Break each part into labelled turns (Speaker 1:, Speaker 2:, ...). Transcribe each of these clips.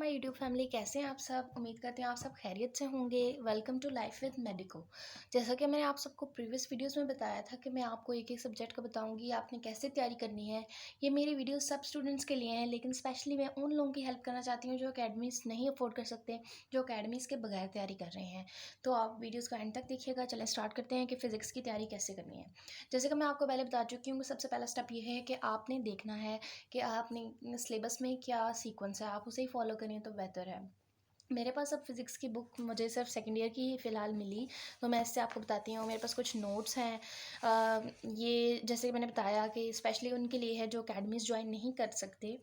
Speaker 1: My YouTube family, कैसे हैं आप सब। उम्मीद करते हैं आप सब खैरियत से होंगे। Welcome to life with medico. जैसा कि मैंने आप सबको प्रीवियस वीडियोस में बताया था कि मैं आपको एक एक सब्जेक्ट का बताऊंगी, आपने कैसे तैयारी करनी है। ये मेरी वीडियो सब स्टूडेंट्स के लिए हैं, लेकिन स्पेशली मैं उन लोगों की हेल्प करना चाहती हूँ जो अकेडमीज़ नहीं अफोर्ड कर सकते, जो अकेडमीज़ के बगैर तैयारी कर रहे हैं। तो आप वीडियोज़ को एंड तक देखिएगा। चलें स्टार्ट करते हैं कि फ़िज़िक्स की तैयारी कैसे करनी है। जैसे कि मैं आपको पहले बता चुकी हूँ कि सबसे पहला स्टेप ये है कि आपने देखना है कि आपने सिलेबस में क्या सीक्वेंस है, आप उसे ही फॉलो करें तो बेहतर है। मेरे पास अब फिज़िक्स की बुक मुझे सिर्फ सेकंड ईयर की ही फ़िलहाल मिली, तो मैं इससे आपको बताती हूँ। मेरे पास कुछ नोट्स हैं। ये जैसे कि मैंने बताया कि स्पेशली उनके लिए है जो अकेडमीज़ ज्वाइन नहीं कर सकते।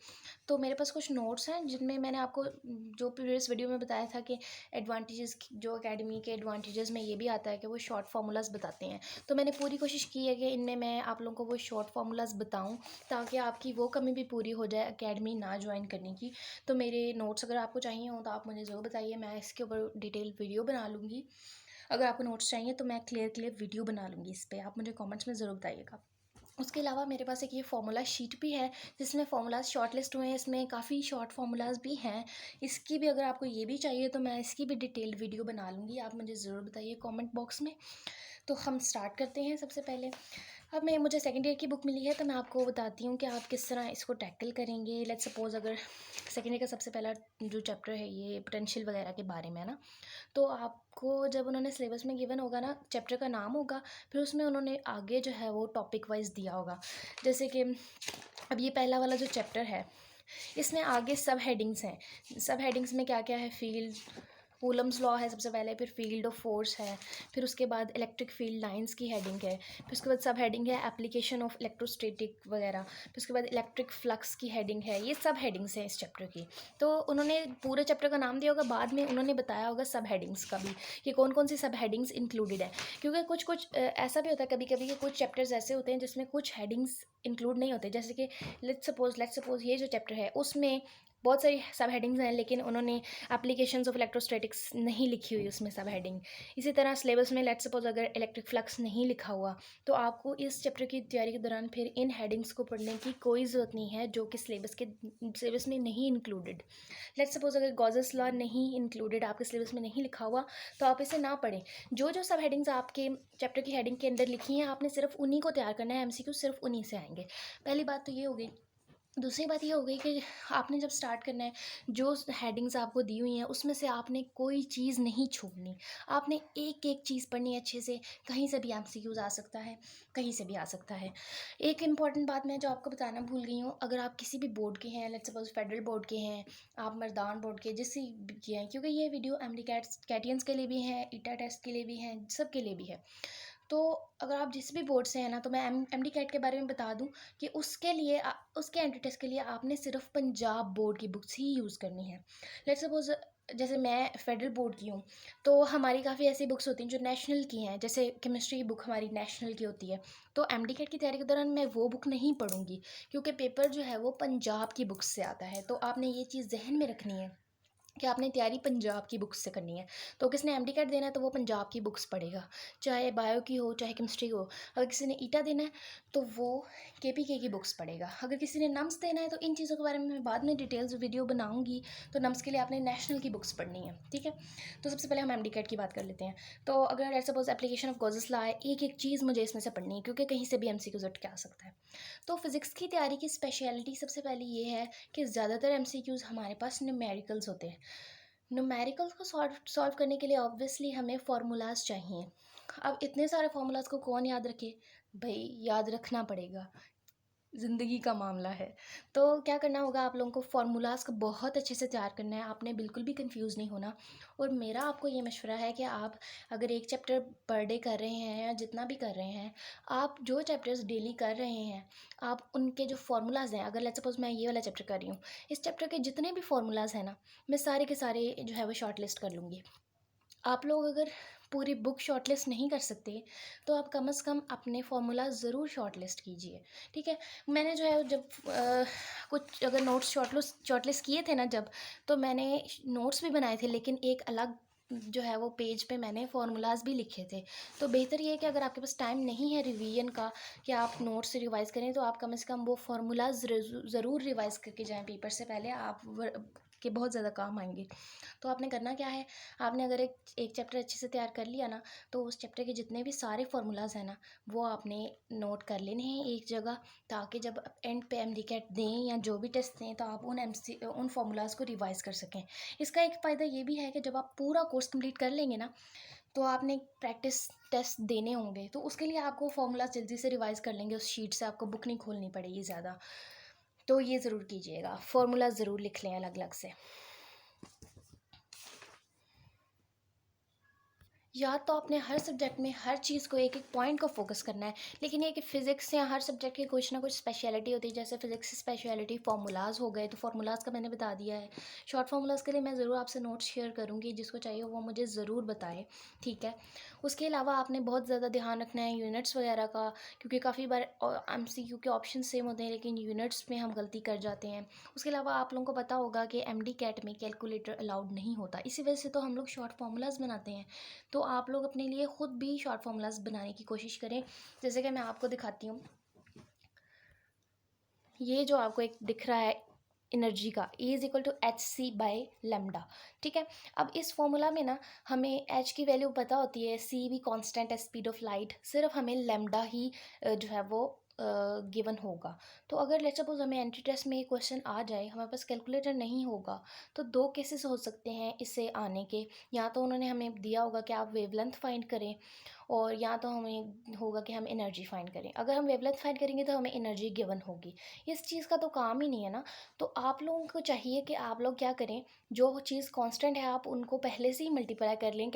Speaker 1: तो मेरे पास कुछ नोट्स हैं जिनमें मैंने आपको जो प्रीवियस वीडियो में बताया था कि एडवांटेजेस, जो अकेडमी के एडवांटेजेस में ये भी आता है कि वो शॉर्ट फार्मूलाज बताते हैं। तो मैंने पूरी कोशिश की है कि इनमें मैं आप लोगों को वो शॉर्ट फार्मूलाज बताऊँ, ताकि आपकी वो कमी भी पूरी हो जाए अकेडमी ना ज्वाइन करने की। तो मेरे नोट्स अगर आपको चाहिए हो तो आप मुझे ज़रूर बताइए, मैं इसके ऊपर डिटेल वीडियो बना लूँगी। अगर आपको नोट्स चाहिए तो मैं क्लियर वीडियो बना लूँगी इस पे, आप मुझे कमेंट्स में ज़रूर बताइएगा। उसके अलावा मेरे पास एक ये फार्मूला शीट भी है जिसमें फार्मूलाज शॉर्ट लिस्ट हुए हैं। इसमें काफ़ी शॉर्ट फार्मूलाज भी हैं। इसकी भी अगर आपको ये भी चाहिए तो मैं इसकी भी डिटेल्ड वीडियो बना लूँगी, आप मुझे ज़रूर बताइए कमेंट बॉक्स में। तो हम स्टार्ट करते हैं। सबसे पहले अब मुझे सेकंड ईयर की बुक मिली है, तो मैं आपको बताती हूँ कि आप किस तरह इसको टैकल करेंगे। लेट्स सपोज़ अगर सेकंड ईयर का सबसे पहला जो चैप्टर है ये पोटेंशियल वगैरह के बारे में है ना, तो आपको जब उन्होंने सिलेबस में गिवन होगा ना, चैप्टर का नाम होगा, फिर उसमें उन्होंने आगे जो है वो टॉपिक वाइज दिया होगा। जैसे कि अब ये पहला वाला जो चैप्टर है, इसमें आगे सब हेडिंग्स हैं। सब हेडिंग्स में क्या क्या है, फील्ड, कूलम्स लॉ है सबसे पहले, फिर फील्ड ऑफ फोर्स है, फिर उसके बाद इलेक्ट्रिक फील्ड लाइंस की हेडिंग है, फिर उसके बाद सब हेडिंग है एप्लीकेशन ऑफ इलेक्ट्रोस्टैटिक वगैरह, फिर उसके बाद इलेक्ट्रिक फ्लक्स की हेडिंग है। ये सब हेडिंग्स हैं इस चैप्टर की। तो उन्होंने पूरे चैप्टर का नाम दिया होगा, बाद में उन्होंने बताया होगा सब हेडिंग्स का भी कि कौन कौन सी सब हेडिंग्स इंक्लूडेड है। क्योंकि कुछ कुछ ऐसा भी होता है कभी कभी कि कुछ चैप्टर्स ऐसे होते हैं जिसमें कुछ हेडिंग्स इंक्लूड नहीं होते। जैसे कि लेट्स सपोज ये जो चैप्टर है उसमें बहुत सारी सब हेडिंग्स हैं, लेकिन उन्होंने एप्लीकेशंस ऑफ इलेक्ट्रोस्टैटिक्स नहीं लिखी हुई उसमें सब हेडिंग। इसी तरह सिलेबस में लेट्स सपोज अगर इलेक्ट्रिक फ्लक्स नहीं लिखा हुआ, तो आपको इस चैप्टर की तैयारी के दौरान फिर इन हेडिंग्स को पढ़ने की कोई ज़रूरत नहीं है जो कि सिलेबस में नहीं इंक्लूडेड। लेट्स सपोज अगर गॉसेस लॉ नहीं इंक्लूडेड, आपके सिलेबस में नहीं लिखा हुआ, तो आप इसे ना पढ़ें। जो जो सब हेडिंग्स आपके चैप्टर की हेडिंग के अंदर लिखी हैं, आपने सिर्फ उन्हीं को तैयार करना है। एमसीक्यू सिर्फ उन्हीं से आएंगे। पहली बात तो ये हो गई। दूसरी बात ये हो गई कि आपने जब स्टार्ट करना है, जो हेडिंग्स आपको दी हुई हैं उसमें से आपने कोई चीज़ नहीं छोड़नी। आपने एक एक चीज़ पढ़नी है अच्छे से। कहीं से भी एमसीक्यूज आ सकता है, कहीं से भी आ सकता है। एक इम्पॉर्टेंट बात मैं जो आपको बताना भूल गई हूँ, अगर आप किसी भी बोर्ड के हैं, लेट्स सपोज फेडरल बोर्ड के हैं, आप मर्दान बोर्ड के, जिससे भी के हैं, क्योंकि ये वीडियो एमडी कैटियंस के लिए भी है, ईटा टेस्ट के लिए भी है, सब के लिए भी है। तो अगर आप जिस भी बोर्ड से हैं ना, तो मैं एमडी कैट के बारे में बता दूं कि उसके लिए उसके एंट्री टेस्ट के लिए आपने सिर्फ पंजाब बोर्ड की बुक्स ही यूज़ करनी है। लेट्स सपोज जैसे मैं फेडरल बोर्ड की हूँ, तो हमारी काफ़ी ऐसी बुक्स होती हैं जो नेशनल की हैं। जैसे केमिस्ट्री की बुक हमारी नेशनल की होती है, तो एमडी कैट की तैयारी के दौरान मैं वो बुक नहीं पढ़ूंगी, क्योंकि पेपर जो है वो पंजाब की बुक्स से आता है। तो आपने ये चीज़ जहन में रखनी है कि आपने तैयारी पंजाब की बुक्स से करनी है। तो किसने एमडी कैट देना है तो वो पंजाब की बुक्स पढ़ेगा, चाहे बायो की हो चाहे केमिस्ट्री हो। अगर किसी ने ईटा देना है तो वो केपीके की बुक्स पढ़ेगा। अगर किसी ने नम्स देना है तो इन चीज़ों के बारे में मैं बाद में डिटेल्स वीडियो बनाऊंगी। तो नम्स के लिए आपने नेशनल की बुक्स पढ़नी है, ठीक है। तो सबसे पहले हम एमडी कैट की बात कर लेते हैं। तो अगर at suppose application of Gauss's law है, एक एक चीज़ मुझे इसमें से पढ़नी है, क्योंकि कहीं से भी एमसीक्यूज उठ के आ सकता है। तो फिज़िक्स की तैयारी की स्पेशलिटी सबसे पहले ये है कि ज़्यादातर एमसीक्यूज हमारे पास न्यूमेरिकल्स होते हैं। न्यूमेरिकल्स को सॉल्व करने के लिए ऑब्वियसली हमें फार्मूलाज चाहिए। अब इतने सारे फार्मूलाज को कौन याद रखे, भाई याद रखना पड़ेगा, ज़िंदगी का मामला है। तो क्या करना होगा, आप लोगों को फार्मूलाज को बहुत अच्छे से तैयार करना है, आपने बिल्कुल भी कंफ्यूज नहीं होना। और मेरा आपको ये मशवरा है कि आप अगर एक चैप्टर पर डे कर रहे हैं या जितना भी कर रहे हैं, आप जो चैप्टर्स डेली कर रहे हैं, आप उनके जो फार्मूलाज हैं, अगर लेट्स सपोज मैं ये वाला चैप्टर कर रही हूँ, इस चैप्टर के जितने भी फार्मूलाज हैं ना, मैं सारे के सारे जो है वो शॉर्ट लिस्ट कर लूँगी। आप लोग अगर पूरी बुक शॉर्ट लिस्ट नहीं कर सकते, तो आप कम से कम अपने फार्मूला ज़रूर शॉर्ट लिस्ट कीजिए, ठीक है। मैंने जो है जब कुछ अगर नोट्स शॉर्ट लिस्ट किए थे ना जब, तो मैंने नोट्स भी बनाए थे, लेकिन एक अलग जो है वो पेज पे मैंने फार्मूलाज भी लिखे थे। तो बेहतर ये है कि अगर आपके पास टाइम नहीं है रिवीजन का कि आप नोट्स से रिवाइज़ करें, तो आप कम से कम वो फार्मूलाज ज़रूर रिवाइज़ करके जाएं पेपर से पहले। आप के बहुत ज़्यादा काम आएंगे। तो आपने करना क्या है, आपने अगर एक चैप्टर अच्छे से तैयार कर लिया ना, तो उस चैप्टर के जितने भी सारे फार्मूलाज हैं ना, वो आपने नोट कर लेने हैं एक जगह, ताकि जब एंड पे एमडीकैट दें या जो भी टेस्ट दें तो आप उन फार्मूलाज को रिवाइज कर सकें। इसका एक फ़ायदा ये भी है कि जब आप पूरा कोर्स कंप्लीट कर लेंगे ना, तो आपने प्रैक्टिस टेस्ट देने होंगे, तो उसके लिए आपको फार्मूला जल्दी से रिवाइज कर लेंगे उस शीट से, आपको बुक नहीं खोलनी पड़ेगी ज़्यादा। तो ये ज़रूर कीजिएगा, फार्मूला ज़रूर लिख लें अलग अलग से। या तो आपने हर सब्जेक्ट में हर चीज़ को एक एक पॉइंट को फोकस करना है, लेकिन ये कि फ़िज़िक्स या हर सब्जेक्ट की कुछ ना कुछ स्पेशलिटी होती है। जैसे फ़िज़िक्स की स्पेशलिटी फार्मूलाज हो गए, तो फार्मूलाज का मैंने बता दिया है। शॉर्ट फार्मूलाज के लिए मैं ज़रूर आपसे नोट्स शेयर करूँगी, जिसको चाहिए वो मुझे ज़रूर बताए, ठीक है। उसके अलावा आपने बहुत ज़्यादा ध्यान रखना है यूनिट्स वगैरह का, क्योंकि काफ़ी बार MCQ के ऑप्शन सेम होते हैं, लेकिन यूनिट्स में हम गलती कर जाते हैं। उसके अलावा आप लोगों को पता होगा कि MD कैट में कैलकुलेटर अलाउड नहीं होता, इसी वजह से तो हम लोग शॉर्ट फार्मूलाज बनाते हैं। तो आप लोग अपने लिए ख़ुद भी शॉर्ट फार्मूलाज बनाने की कोशिश करें। जैसे कि मैं आपको दिखाती हूँ, ये जो आपको एक दिख रहा है एनर्जी का, E = hc/λ, ठीक है। अब इस फॉर्मूला में ना हमें h की वैल्यू पता होती है, c भी कांस्टेंट है, स्पीड ऑफ लाइट, सिर्फ हमें लैम्डा ही जो है वो गिवन होगा। तो अगर लेट्स सपोज हमें एंट्री टेस्ट में ये क्वेश्चन आ जाए, हमारे पास कैलकुलेटर नहीं होगा, तो दो केसेस हो सकते हैं इससे आने के। या तो उन्होंने हमें दिया होगा कि आप वेवलेंथ फाइंड करें, और या तो हमें होगा कि हम एनर्जी फाइंड करें। अगर हम वेवलेंथ फाइंड करेंगे तो हमें एनर्जी गिवन होगी। इस चीज़ का तो काम ही नहीं है ना। तो आप लोगों को चाहिए कि आप लोग क्या करें, जो चीज़ कांस्टेंट है आप उनको पहले से ही मल्टीप्लाई कर लें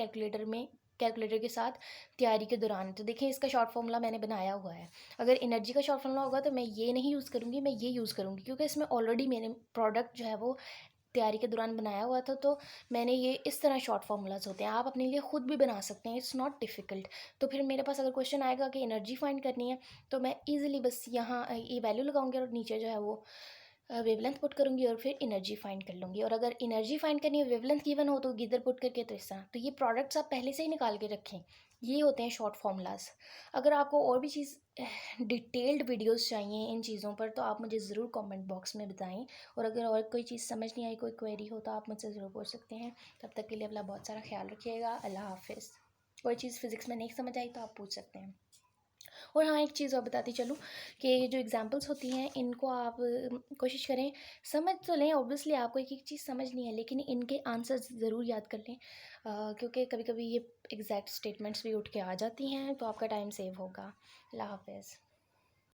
Speaker 1: कैलकुलेटर के साथ तैयारी के दौरान। तो देखिए, इसका शॉर्ट फार्मूला मैंने बनाया हुआ है। अगर एनर्जी का शॉर्ट फार्मूला होगा तो मैं ये नहीं यूज़ करूँगी, मैं ये यूज़ करूँगी, क्योंकि इसमें ऑलरेडी मैंने प्रोडक्ट जो है वो तैयारी के दौरान बनाया हुआ था। तो मैंने ये इस तरह शॉर्ट फार्मूलाज होते हैं, आप अपने लिए खुद भी बना सकते हैं, इट्स नॉट डिफ़िकल्ट। तो फिर मेरे पास अगर क्वेश्चन आएगा कि एनर्जी फाइंड करनी है, तो मैं ईजिली बस यहाँ ये वैल्यू लगाऊंगी और नीचे जो है वो वेवलेंथ पुट करूँगी और फिर एनर्जी फाइंड कर लूँगी। और अगर एनर्जी फाइंड करनी है, वेवलेंथ गिवन हो, तो इधर पुट करके तो इस तरह। तो ये प्रोडक्ट्स आप पहले से ही निकाल के रखें, ये होते हैं शॉर्ट फार्मूलाज। अगर आपको और भी चीज़ डिटेल्ड वीडियोस चाहिए इन चीज़ों पर, तो आप मुझे ज़रूर कमेंट बॉक्स में बताएं। और अगर और कोई चीज़ समझ नहीं आई, कोई क्वेरी हो, तो आप मुझसे ज़रूर पूछ सकते हैं। तब तक के लिए अपना बहुत सारा ख्याल रखिएगा। अल्लाह हाफिज़। कोई चीज़ फिज़िक्स में नहीं समझ आई तो आप पूछ सकते हैं। और हाँ, एक चीज़ और बताती चलूँ कि ये जो एग्जांपल्स होती हैं, इनको आप कोशिश करें समझ तो लें। ऑब्वियसली आपको एक एक चीज़ समझ नहीं है, लेकिन इनके आंसर्स ज़रूर याद कर लें, क्योंकि कभी कभी ये एग्जैक्ट स्टेटमेंट्स भी उठ के आ जाती हैं, तो आपका टाइम सेव होगा। अल्लाह हाफ़िज़।